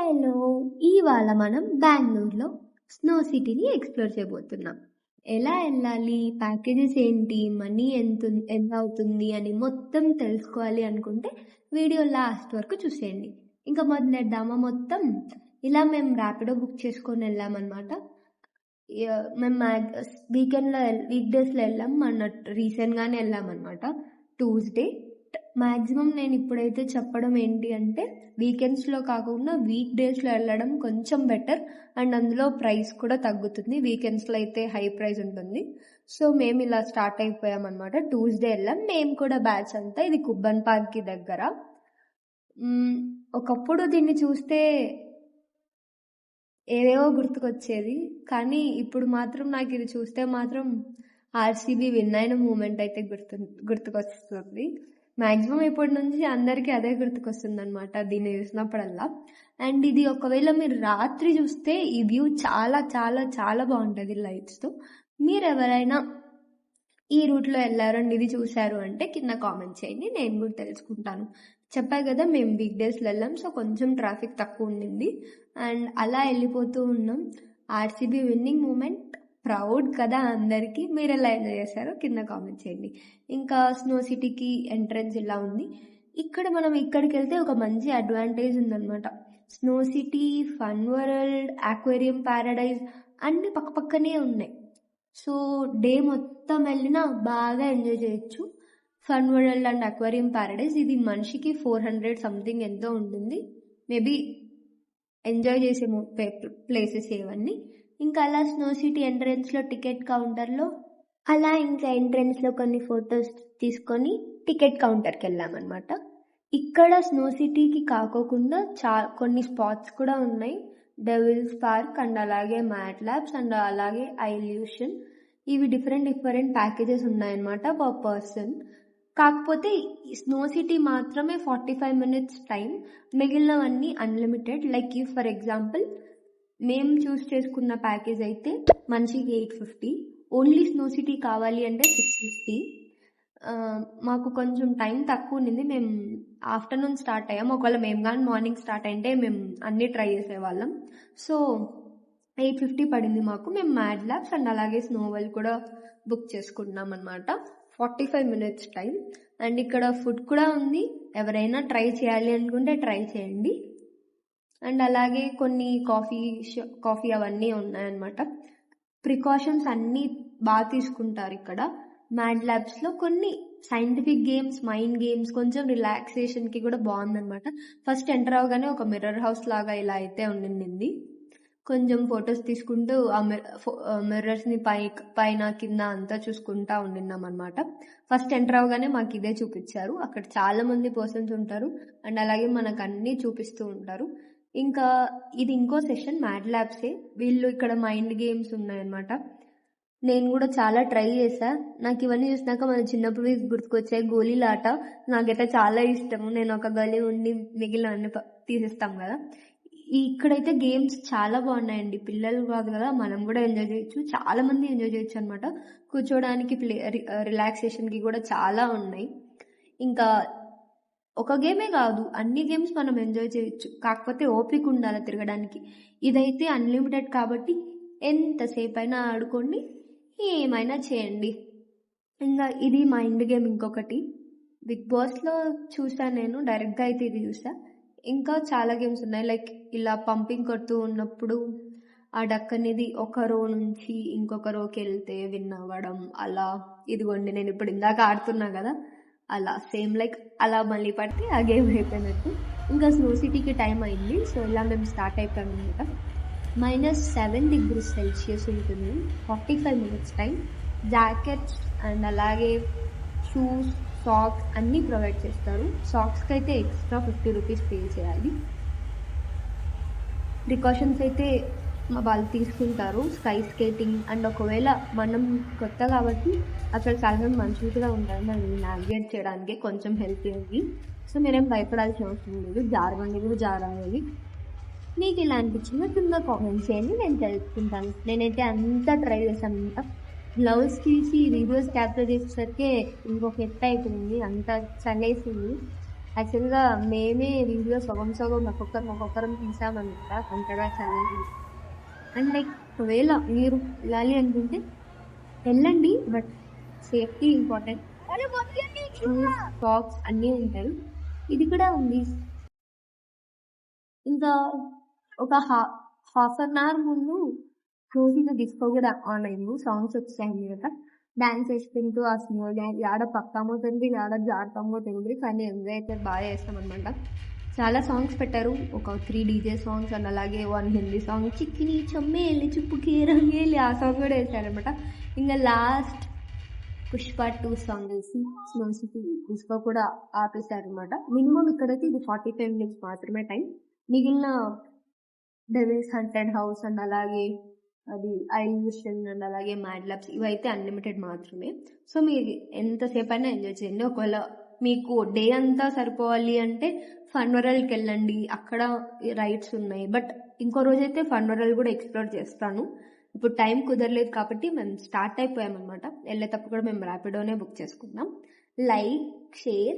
Hello! ఇవాళ మనం బెంగుళూరులో స్నో సిటీని ఎక్స్‌ప్లోర్ చేయబోతున్నాం. ఎలా ఎళ్ళాలి? ప్యాకేజెస్ ఏంటి? మనీ ఎంత అవుతుంది? అని మొత్తం తెలుసుకోవాలి అనుకుంటే వీడియో లాస్ట్ వరకు చూసేయండి. ఇంకా మొదలెద్దామా మొత్తం? ఇలా మేము ర్యాపిడో బుక్ చేసుకొని వెళ్ళామనమాట. మేము వీక్ డేస్‌లో వెళ్ళాం. మొన్న రీసెంట్‌గానే వెళ్ళామనమాట. ట్యూస్‌డే. మాక్సిమం నేను ఇప్పుడైతే చెప్పడం ఏంటి అంటే వీకెండ్స్లో కాకుండా వీక్ డేస్లో వెళ్ళడం కొంచెం బెటర్ అండ్ అందులో ప్రైస్ కూడా తగ్గుతుంది. వీకెండ్స్లో అయితే హై ప్రైస్ ఉంటుంది. సో మేము ఇలా స్టార్ట్ అయిపోయాం అనమాట. ట్యూస్డే వెళ్ళాం. మేము కూడా బ్యాచ్ అంతా. ఇది కుబ్బన్ పార్క్కి దగ్గర. ఒకప్పుడు దీన్ని చూస్తే ఏవేవో గుర్తుకొచ్చేది. కానీ ఇప్పుడు మాత్రం నాకు ఇది చూస్తే మాత్రం ఆర్సీబీ విన్ అయిన మూమెంట్ అయితే గుర్తుకొస్తుంది. మాక్సిమం ఇప్పటి నుంచి అందరికీ అదే గుర్తుకొస్తుందన్నమాట దీన్ని చూసినప్పుడల్లా. అండ్ ఇది ఒకవేళ మీరు రాత్రి చూస్తే ఈ వ్యూ చాలా చాలా చాలా బాగుంటుంది లైట్స్తో. మీరు ఎవరైనా ఈ రూట్లో వెళ్ళారండి ఇది చూశారు అంటే కింద కామెంట్ చేయండి, నేను కూడా తెలుసుకుంటాను. చెప్పా కదా మేము వీక్ డేస్లో వెళ్ళాం, సో కొంచెం ట్రాఫిక్ తక్కువ ఉండింది. అండ్ అలా వెళ్ళిపోతూ ఉన్నాం. ఆర్సీబీ విన్నింగ్ మూమెంట్ ప్రౌడ్ కదా అందరికీ. మీరు ఎలా ఎంజాయ్ చేశారో కింద కామెంట్ చేయండి. ఇంకా స్నో సిటీకి ఎంట్రన్స్ ఇలా ఉంది. ఇక్కడ మనం ఇక్కడికి వెళ్తే ఒక మంచి అడ్వాంటేజ్ ఉందన్నమాట. Snow city, fun world, aquarium Paradise అన్ని పక్కపక్కనే ఉన్నాయి. సో డే మొత్తం వెళ్ళినా బాగా ఎంజాయ్ చేయొచ్చు. Fun world and aquarium Paradise ఇది మనిషికి 400 సంథింగ్ ఎంతో ఉంటుంది. మేబీ ఎంజాయ్ చేసే ప్లేసెస్ ఇవన్నీ. ఇంకా అలా స్నో సిటీ ఎంట్రన్స్లో టికెట్ కౌంటర్లో అలా ఇంకా ఎంట్రన్స్లో కొన్ని ఫొటోస్ తీసుకొని టికెట్ కౌంటర్కి వెళ్ళామన్నమాట. ఇక్కడ స్నో సిటీకి కాకోకుండా కొన్ని స్పాట్స్ కూడా ఉన్నాయి. డెవిల్స్ పార్క్ అండ్ అలాగే మ్యాట్ ల్యాబ్స్ అండ్ అలాగే ఐల్యూషన్. ఇవి డిఫరెంట్ ప్యాకేజెస్ ఉన్నాయన్నమాట పర్ పర్సన్. కాకపోతే స్నో సిటీ మాత్రమే 45 minutes టైం, మిగిలినవన్నీ అన్లిమిటెడ్. లైక్ ఫర్ ఎగ్జాంపుల్ మేము చూస్ చేసుకున్న ప్యాకేజ్ అయితే మనిషికి 850, ఓన్లీ స్నో సిటీ కావాలి అంటే 650. మాకు కొంచెం టైం తక్కువ ఉండింది. మేము ఆఫ్టర్నూన్ స్టార్ట్ అయ్యాం. ఒకవేళ మేము కానీ మార్నింగ్ స్టార్ట్ అయింటే మేము అన్నీ ట్రై చేసేవాళ్ళం. సో 850 పడింది మాకు. మేము మ్యాడ్ ల్యాబ్స్ అండ్ అలాగే స్నో వరల్డ్ కూడా బుక్ చేసుకున్నాం అనమాట. 45 minutes టైం. అండ్ ఇక్కడ ఫుడ్ కూడా ఉంది. ఎవరైనా ట్రై చేయాలి అనుకుంటే ట్రై చేయండి. అండ్ అలాగే కొన్ని కాఫీ అవన్నీ ఉన్నాయన్నమాట. ప్రికాషన్స్ అన్నీ బాగా తీసుకుంటారు ఇక్కడ. మ్యాడ్ ల్యాబ్స్లో కొన్ని సైంటిఫిక్ గేమ్స్, మైండ్ గేమ్స్, కొంచెం రిలాక్సేషన్కి కూడా బాగుందన్నమాట. ఫస్ట్ ఎంటర్ అవగానే ఒక మిర్రర్ హౌస్ లాగా ఇలా అయితే ఉండింది. కొంచెం ఫొటోస్ తీసుకుంటూ ఆ మిర్రర్స్ని పైన కింద అంతా చూసుకుంటా ఉండిన్నాం అనమాట. ఫస్ట్ ఎంటర్ అవగానే మాకు ఇదే చూపించారు. అక్కడ చాలా మంది పర్సన్స్ ఉంటారు అండ్ అలాగే మనకు అన్నీ చూపిస్తూ ఉంటారు. ఇంకా ఇది ఇంకో సెషన్ మ్యాడ్ ల్యాబ్సే. వీళ్ళు ఇక్కడ మైండ్ గేమ్స్ ఉన్నాయన్నమాట. నేను కూడా చాలా ట్రై చేశా. నాకు ఇవన్నీ చూసినాక మన చిన్నప్పుడు గుర్తుకొచ్చాయి. గోళీలాట నాకైతే చాలా ఇష్టము. నేను ఒక గోళీ ఉండి మిగిలిన అన్ని తీసేస్తాం కదా. ఇక్కడైతే గేమ్స్ చాలా బాగున్నాయండి. పిల్లలు కాదు కదా, మనం కూడా ఎంజాయ్ చేయొచ్చు. చాలా మంది ఎంజాయ్ చేయొచ్చు అనమాట. కూర్చోడానికి రిలాక్సేషన్కి కూడా చాలా ఉన్నాయి. ఇంకా ఒక గేమే కాదు, అన్ని గేమ్స్ మనం ఎంజాయ్ చేయొచ్చు. కాకపోతే ఓపిక ఉండాలి తిరగడానికి. ఇదైతే అన్లిమిటెడ్ కాబట్టి ఎంతసేపు అయినా ఆడుకోండి, ఏమైనా చేయండి. ఇంకా ఇది మైండ్ గేమ్ ఇంకొకటి. బిగ్ బాస్లో చూసాను నేను, డైరెక్ట్గా అయితే ఇది చూసా. ఇంకా చాలా గేమ్స్ ఉన్నాయి. లైక్ ఇలా పంపింగ్ కొడుతూ ఉన్నప్పుడు ఆ డక్ అనేది ఒక రో నుంచి ఇంకొక రోకి వెళ్తే విన్ అవ్వడం, అలా. ఇదిగోండి నేను ఇప్పుడు ఇందాక ఆడుతున్నా కదా, అలా సేమ్ లైక్ అలా మళ్ళీ పడితే ఆ గేమ్ అయిపోయినట్టు. ఇంకా స్నో సిటీకి టైం అయింది. సో ఇలా మేము స్టార్ట్ అయిపోయాం అనమాట. -7 degrees Celsius ఉంటుంది. 45 minutes టైం. జాకెట్స్ అండ్ అలాగే షూస్, సాక్స్ అన్నీ ప్రొవైడ్ చేస్తారు. సాక్స్కి అయితే ఎక్స్ట్రా 50 rupees పే చేయాలి. ప్రికాషన్స్ అయితే వాళ్ళు తీసుకుంటారు. స్కై స్కేటింగ్ అండ్ ఒకవేళ మనం కొత్త కాబట్టి అక్కడ చాలా మంది మనుషులు కూడా ఉంటారు మనల్ని నావిగేట్ చేయడానికి, కొంచెం హెల్ప్ చేయండి. సో మీరేం భయపడాల్సిన అవసరం లేదు. జారబండి కూడా జారాలి. మీకు ఇలా అనిపించిందో కింద కామెంట్ చేయండి, నేను తెలుసుకుంటాను. నేనైతే అంతా ట్రై చేశాను అనమాట. గ్లౌస్ తీసి వీడియోస్ క్యాప్చర్ చేసేసరికి ఇంకొక ఎత్తు అయిపోయింది, అంత చలేసింది. యాక్చువల్గా మేమే వీడియో సగం సగం ఒక్కొక్కరం తీసామన్నమాట, అంతగా చదివి. అండ్ లైక్ ఒకవేళ మీరు వెళ్ళాలి అనుకుంటే వెళ్ళండి, but safety important. Shoes, socks అన్నీ ఉంటాయి. ఇది కూడా ఉంది. ఇంకా ఒక హాఫ్ అన్ అవర్ ముందు రోజున డిస్కో కూడా ఆన్ అయింది, సాంగ్స్ వచ్చాయి కదా, డాన్స్ వేసుకుంటూ ఆ సినిమా యాడ పక్కామో తెలియదు, యాడ జారుతామో తెలియదు, కానీ ఎంజాయ్ అయితే బాగా చేస్తాం అనమాట. చాలా సాంగ్స్ పెట్టారు, ఒక 3 డీజే సాంగ్స్ అండ్ అలాగే 1 హిందీ సాంగ్, చిక్కిని చమ్మేలి చుప్పుకి రంగేలి, ఆ సాంగ్ కూడా వేసారనమాట. ఇంకా లాస్ట్ పుష్ప 2 సాంగ్ వేసి స్లో సిటీ డిస్కో కూడా ఆపేశారనమాట. మినిమం ఇక్కడైతే ఇది 45 మినిట్స్ మాత్రమే టైం. మిగిలిన డెవిల్స్ హంటెడ్ హౌస్ అండ్ అలాగే అది ఐల్యూషన్ అండ్ అలాగే మ్యాడ్ ల్యాబ్స్ ఇవైతే అన్లిమిటెడ్ మాత్రమే. సో మీరు ఎంతసేపు అయినా ఎంజాయ్ చేయండి. ఒకవేళ మీకు డే అంతా సరిపోవాలి అంటే ఫన్ వరల్డ్కి వెళ్ళండి, అక్కడ రైడ్స్ ఉన్నాయి. బట్ ఇంకో రోజైతే ఫన్ వరల్డ్ కూడా ఎక్స్ప్లోర్ చేస్తాను. ఇప్పుడు టైం కుదరలేదు కాబట్టి మేము స్టార్ట్ అయిపోయామన్నమాట. వెళ్ళేటప్పుడు కూడా మేము ర్యాపిడోనే బుక్ చేసుకున్నాం. Like, share